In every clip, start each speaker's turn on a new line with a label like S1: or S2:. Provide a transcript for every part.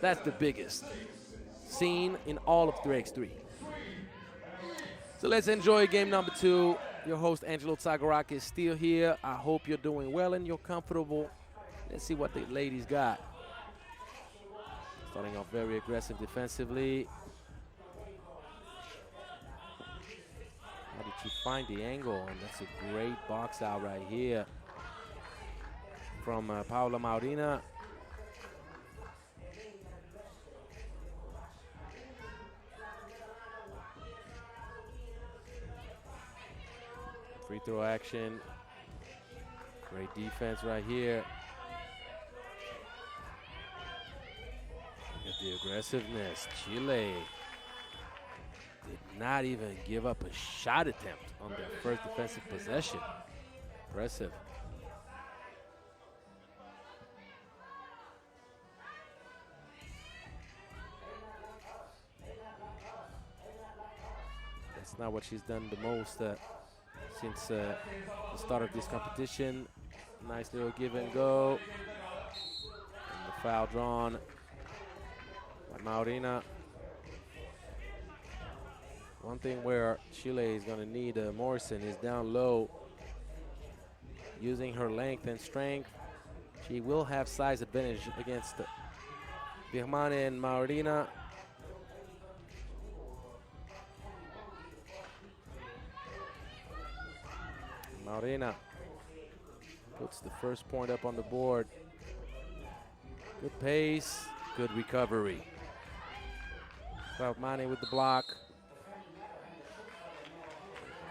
S1: That's the biggest scene in all of 3x3. So let's enjoy game number 2. Your host, Angelo Tsagarak, is still here. I hope you're doing well and you're comfortable. Let's see what the ladies got. Starting off very aggressive defensively. How did she find the angle? And that's a great box out right here from Paula Maurina. Free throw action. Great defense right here. Look at the aggressiveness. Chile did not even give up a shot attempt on their first defensive possession. Impressive. That's not what she's done the most since the start of this competition. Nice little give and go. And the foul drawn by Maurina. One thing where Chile is going to need Morrison is down low. Using her length and strength, she will have size advantage against Birmane and Maurina. Maurina puts the first point up on the board. Good pace, good recovery. Birmane with the block.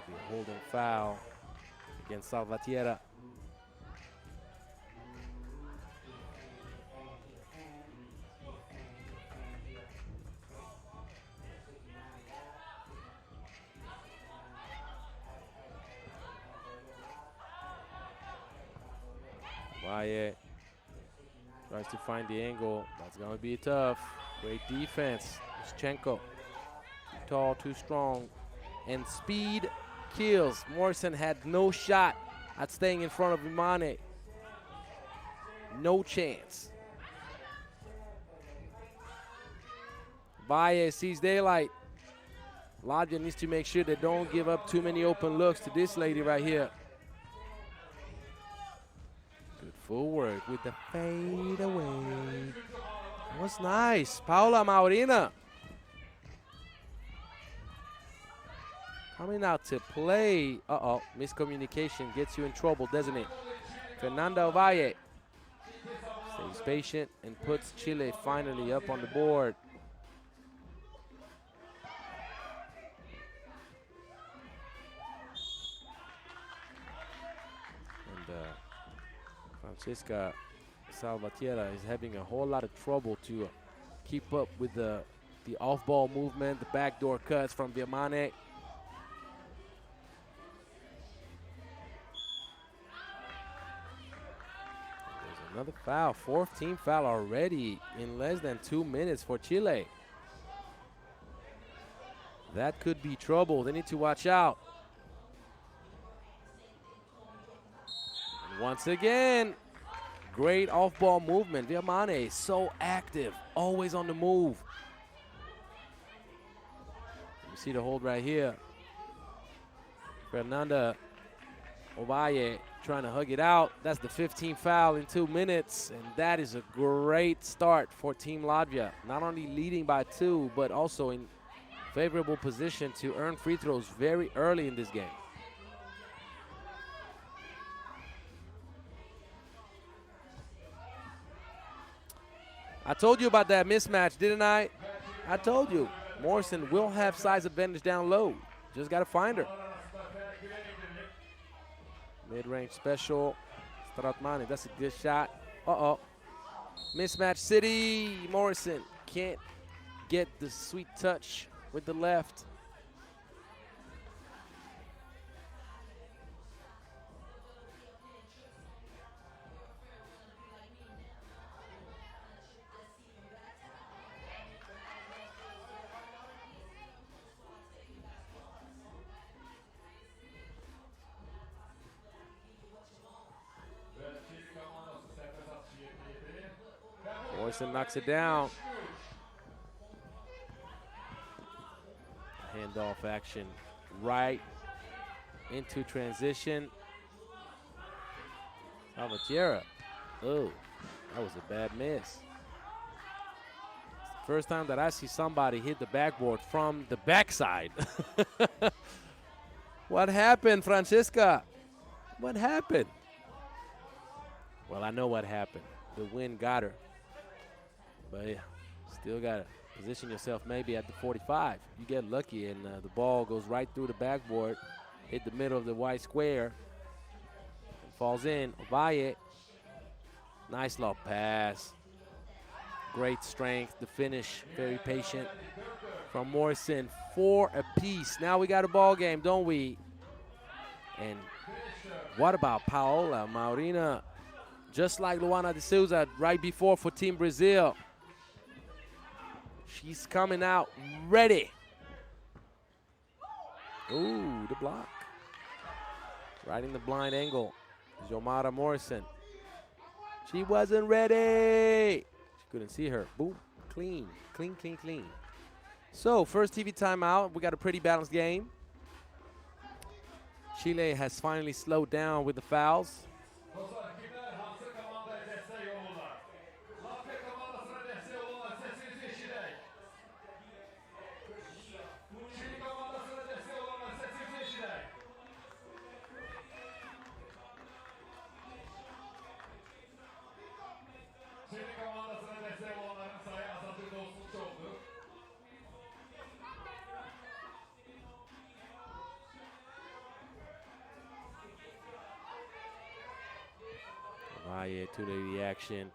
S1: Be a holding foul against Salvatierra. Valle tries to find the angle. That's going to be tough. Great defense. Yushchenko. Too tall, too strong. And speed kills. Morrison had no shot at staying in front of Imane. No chance. Valle sees daylight. Latvia needs to make sure they don't give up too many open looks to this lady right here. Good footwork with the fade away. That was nice. Paula Maurina coming out to play. Uh-oh, miscommunication gets you in trouble, doesn't it? Fernanda Valle stays patient and puts Chile finally up on the board. And Francisca Salvatierra is having a whole lot of trouble to keep up with the off-ball movement, the backdoor cuts from Birmane. There's another foul, fourth team foul already in less than 2 minutes for Chile. That could be trouble. They need to watch out. And once again, great off-ball movement. Birmane is so active, always on the move. You see the hold right here. Fernanda Ovalle trying to hug it out. That's the 15th foul in 2 minutes, and that is a great start for Team Latvia. Not only leading by 2, but also in favorable position to earn free throws very early in this game. I told you about that mismatch, didn't I? I told you. Morrison will have size advantage down low. Just got to find her. Mid-range special. Stratmani, that's a good shot. Uh-oh. Mismatch city. Morrison can't get the sweet touch with the left. Morrison knocks it down. handoff action right into transition. Salvatierra. Oh, that was a bad miss. First time that I see somebody hit the backboard from the backside. What happened, Francisca? What happened? Well, I know what happened. The wind got her. But yeah, still got to position yourself maybe at the 45. You get lucky and the ball goes right through the backboard, hit the middle of the white square, and falls in. Ovalle, nice lob pass. Great strength, the finish, very patient from Morrison. 4 apiece. Now we got a ball game, don't we? And what about Paola Maurina? Just like Luana de Souza right before for Team Brazil. She's coming out ready. Ooh, the block. Right in the blind angle. Jomara Morrison. She wasn't ready. She couldn't see her. Boom. Clean. Clean, clean, clean. So, first TV timeout. We got a pretty balanced game. Chile has finally slowed down with the fouls. To the reaction.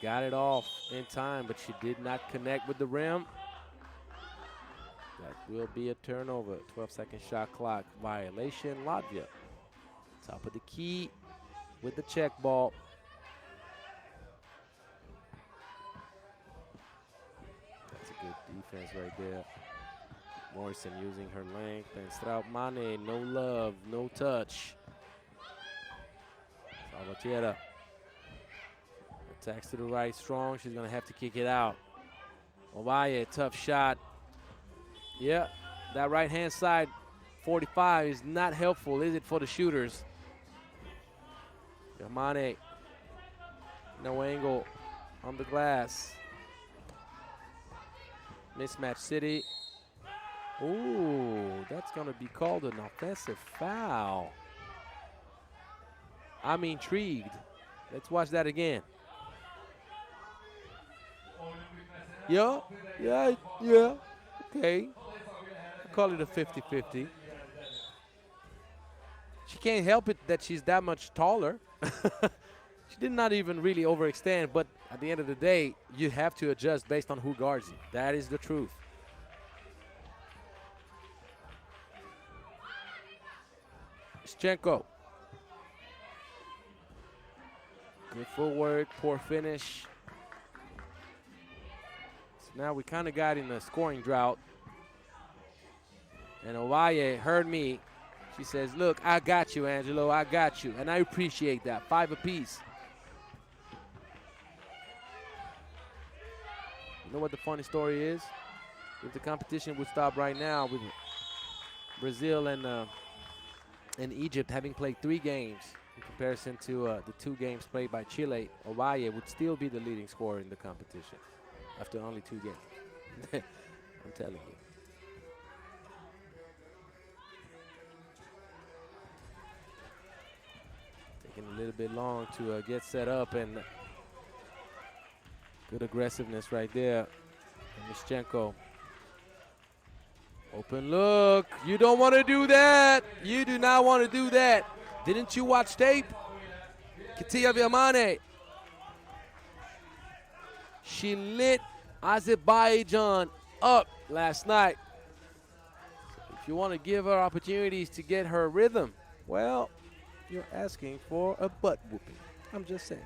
S1: She got it off in time, but she did not connect with the rim. That will be a turnover. 12-second shot clock violation. Latvia. Top of the key with the check ball. That's a good defense right there. Morrison using her length, and Strautmane, no love, no touch. Salvatierra attacks to the right, strong. She's going to have to kick it out. Ovalle, tough shot. Yeah, that right-hand side 45 is not helpful, is it, for the shooters? Yamane, no angle on the glass. Mismatch city. Ooh, that's going to be called an offensive foul. I'm intrigued. Let's watch that again. Yeah, okay. I'll call it a 50-50. She can't help it that she's that much taller. She did not even really overextend, but at the end of the day, you have to adjust based on who guards you. That is the truth. Schenko. Good footwork, poor finish. So now we kind of got in a scoring drought. And Ovalle heard me. She says, look, I got you, Angelo, I got you. And I appreciate that. 5 apiece. You know what the funny story is? If the competition would stop right now with Brazil and Egypt having played 3 games, in comparison to the 2 games played by Chile, Ovalle would still be the leading scorer in the competition after only 2 games. I'm telling you. Taking a little bit long to get set up, and good aggressiveness right there. Mischenko. Open look. You don't want to do that. You do not want to do that. Didn't you watch tape? Katia Viamane. She lit Azerbaijan up last night. If you want to give her opportunities to get her rhythm, well, you're asking for a butt whooping. I'm just saying.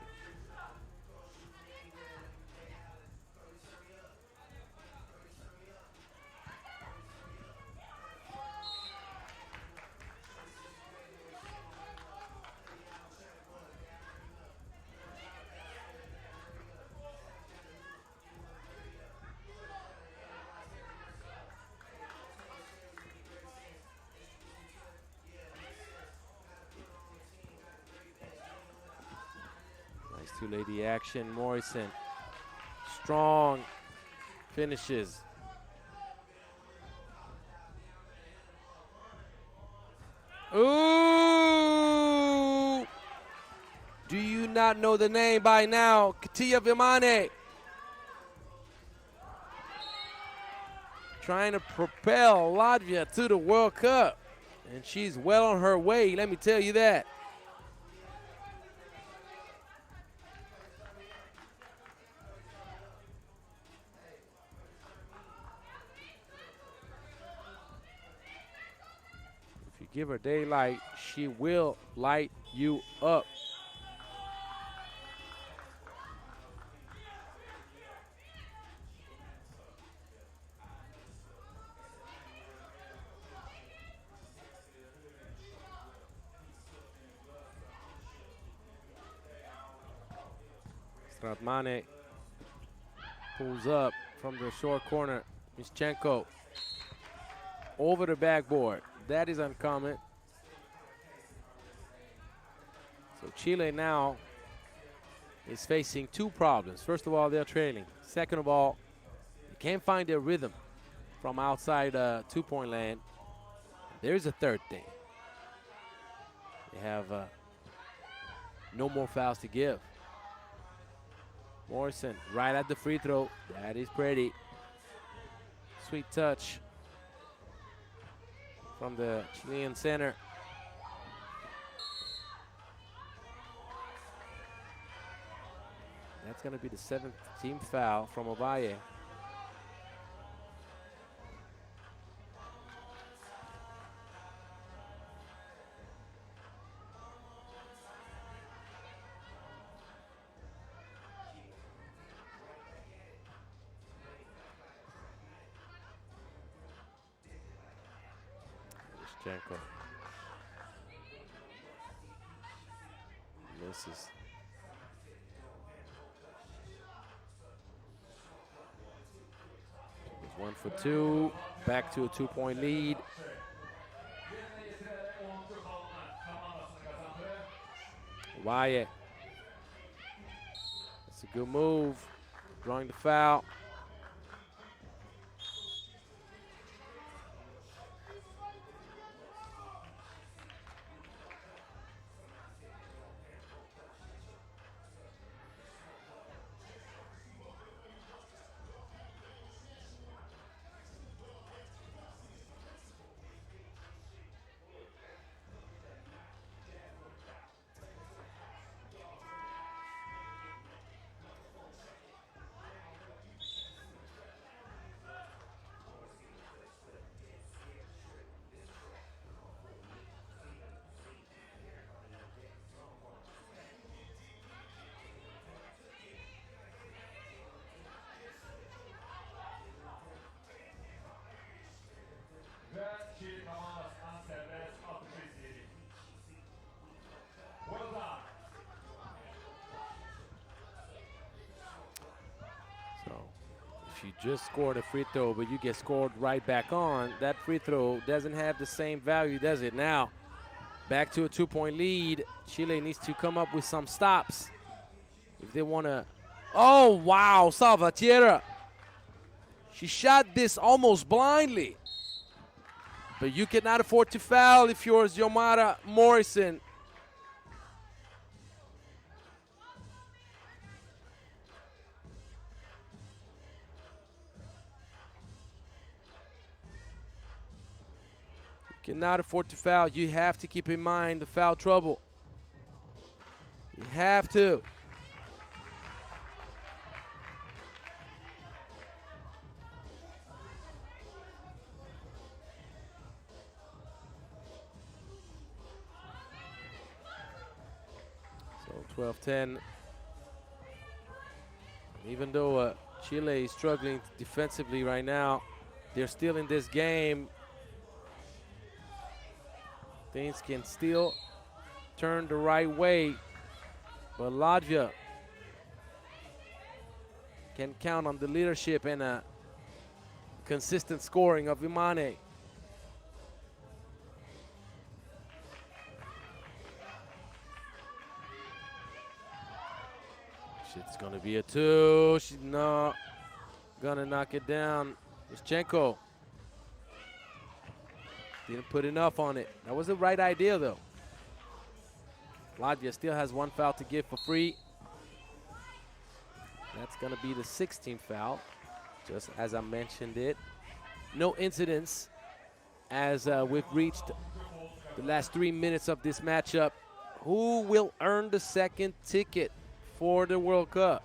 S1: 2-lady action. Morrison, strong finishes. Ooh! Do you not know the name by now? Katia Vimane. Trying to propel Latvia to the World Cup. And she's well on her way, let me tell you that. If you give her daylight, she will light you up. Stratmane pulls up from the short corner. Mischenko over the backboard. That is uncommon. So Chile now is facing two problems. First of all, they're trailing. Second of all, they can't find their rhythm from outside two-point land. There's a third thing. They have no more fouls to give. Morrison right at the free throw. That is pretty. Sweet touch from the Chilean center. That's going to be the 7th team foul from Ovalle. Mischenko misses. It's 1 for 2. Back to a 2-point lead. Wyatt. That's a good move. Drawing the foul. You just scored a free throw, but you get scored right back on. That free throw doesn't have the same value, does it? Now, back to a 2-point lead. Chile needs to come up with some stops if they want to. Oh, wow, Salvatierra. She shot this almost blindly. But you cannot afford to foul if you're Xiomara Morrison. Cannot afford to foul. You have to keep in mind the foul trouble. You have to. So 12-10. Even though Chile is struggling defensively right now, they're still in this game. Things can still turn the right way, but Latvia can count on the leadership and a consistent scoring of Vimane. Gonna be a 2. She's not gonna knock it down. Mischenko didn't put enough on it. That was the right idea, though. Latvia still has 1 foul to give for free. That's gonna be the 16th foul, just as I mentioned it. No incidents as we've reached the last 3 minutes of this matchup. Who will earn the second ticket for the World Cup?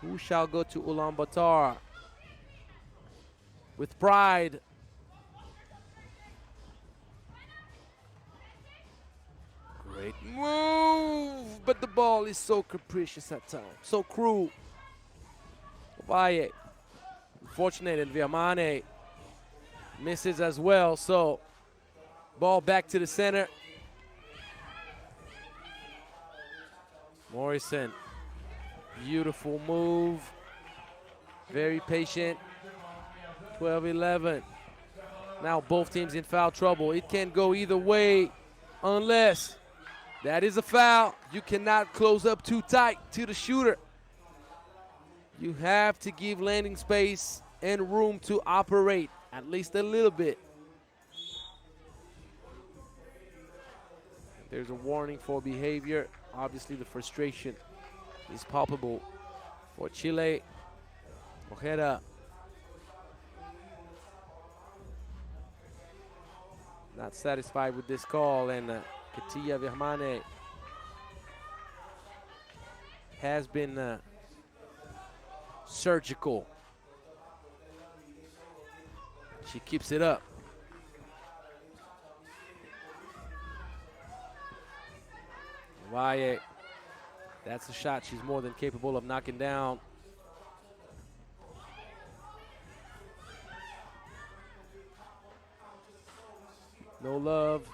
S1: Who shall go to Ulaanbaatar with pride? Great move, but the ball is so capricious at times, so cruel. Valle, unfortunate, Viamane misses as well, so ball back to the center. Morrison, beautiful move, very patient. 12-11. Now both teams in foul trouble. It can go either way unless that is a foul. You cannot close up too tight to the shooter. You have to give landing space and room to operate at least a little bit. There's a warning for behavior. Obviously, the frustration is palpable for Chile. Ojeda not satisfied with this call, and Katia Viamane has been surgical. She keeps it up. Valle, that's a shot she's more than capable of knocking down. No love.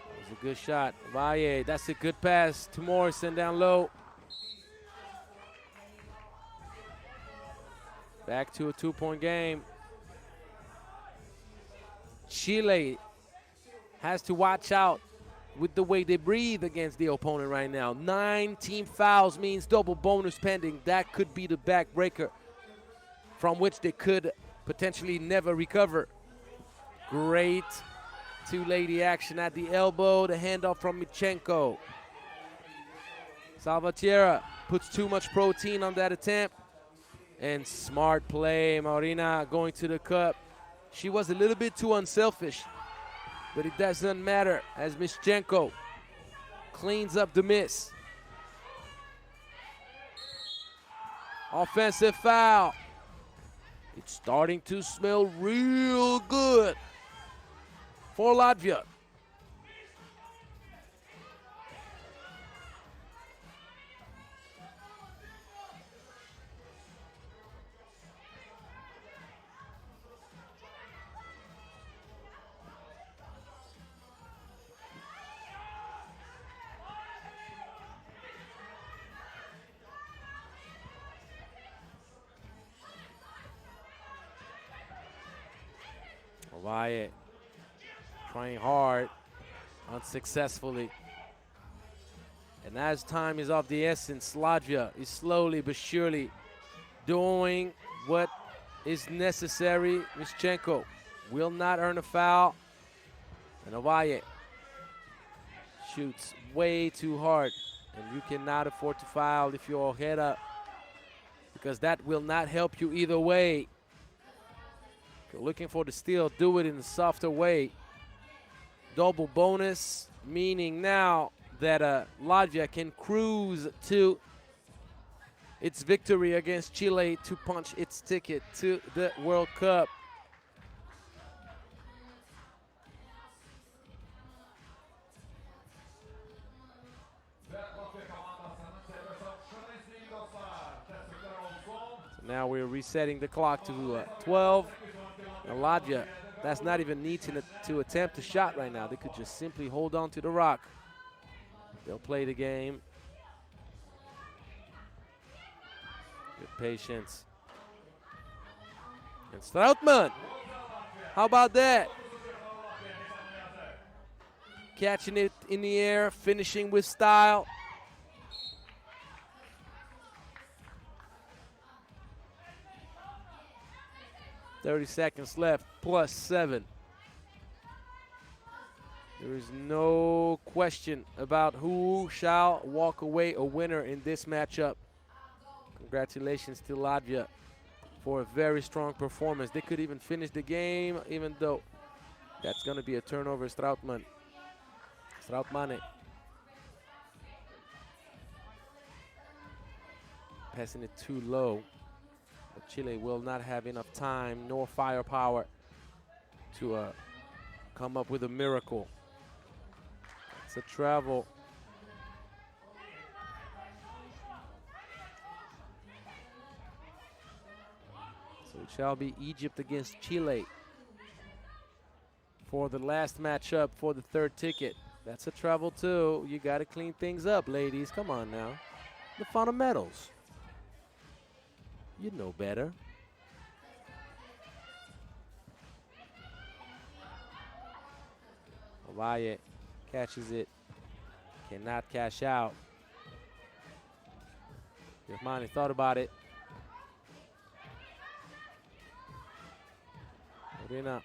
S1: That was a good shot. Valle, that's a good pass to Morrison down low. Back to a 2-point game. Chile has to watch out with the way they breathe against the opponent right now. 9 team fouls means double bonus pending. That could be the backbreaker from which they could potentially never recover. Great two-lady action at the elbow. The handoff from Mischenko. Salvatierra puts too much protein on that attempt. And smart play. Marina going to the cup. She was a little bit too unselfish, but it doesn't matter as Mischenko cleans up the miss. Offensive foul. It's starting to smell real good for Latvia. Valle trying hard, unsuccessfully. And as time is of the essence, Latvia is slowly but surely doing what is necessary. Mischenko will not earn a foul. And Valle shoots way too hard. And you cannot afford to foul if you're Ojeda, because that will not help you either way. If you're looking for the steal, do it in a softer way. Double bonus, meaning now that Latvia can cruise to its victory against Chile to punch its ticket to the World Cup. So now we're resetting the clock to 12. And Latvia, that's not even needing to attempt a shot right now. They could just simply hold on to the rock. They'll play the game. Good patience. And Stroutman, how about that? Catching it in the air, finishing with style. 30 seconds left, +7. There is no question about who shall walk away a winner in this matchup. Congratulations to Latvia for a very strong performance. They could even finish the game, even though that's going to be a turnover. Strautmane. Passing it too low. But Chile will not have enough time nor firepower to come up with a miracle. It's a travel. So it shall be Egypt against Chile for the last matchup for the third ticket. That's a travel too. You got to clean things up, ladies. Come on now. The fundamentals. You know better. Ovalle catches it. Cannot cash out. Yermani thought about it. Arena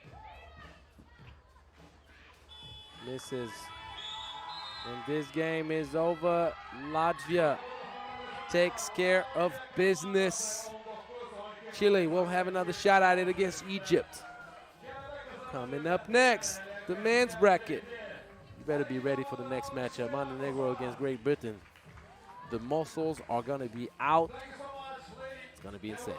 S1: misses. And this game is over. Latvia takes care of business. Chile will have another shot at it against Egypt. Coming up next, the men's bracket. You better be ready for the next matchup. Montenegro against Great Britain. The muscles are going to be out. It's going to be insane.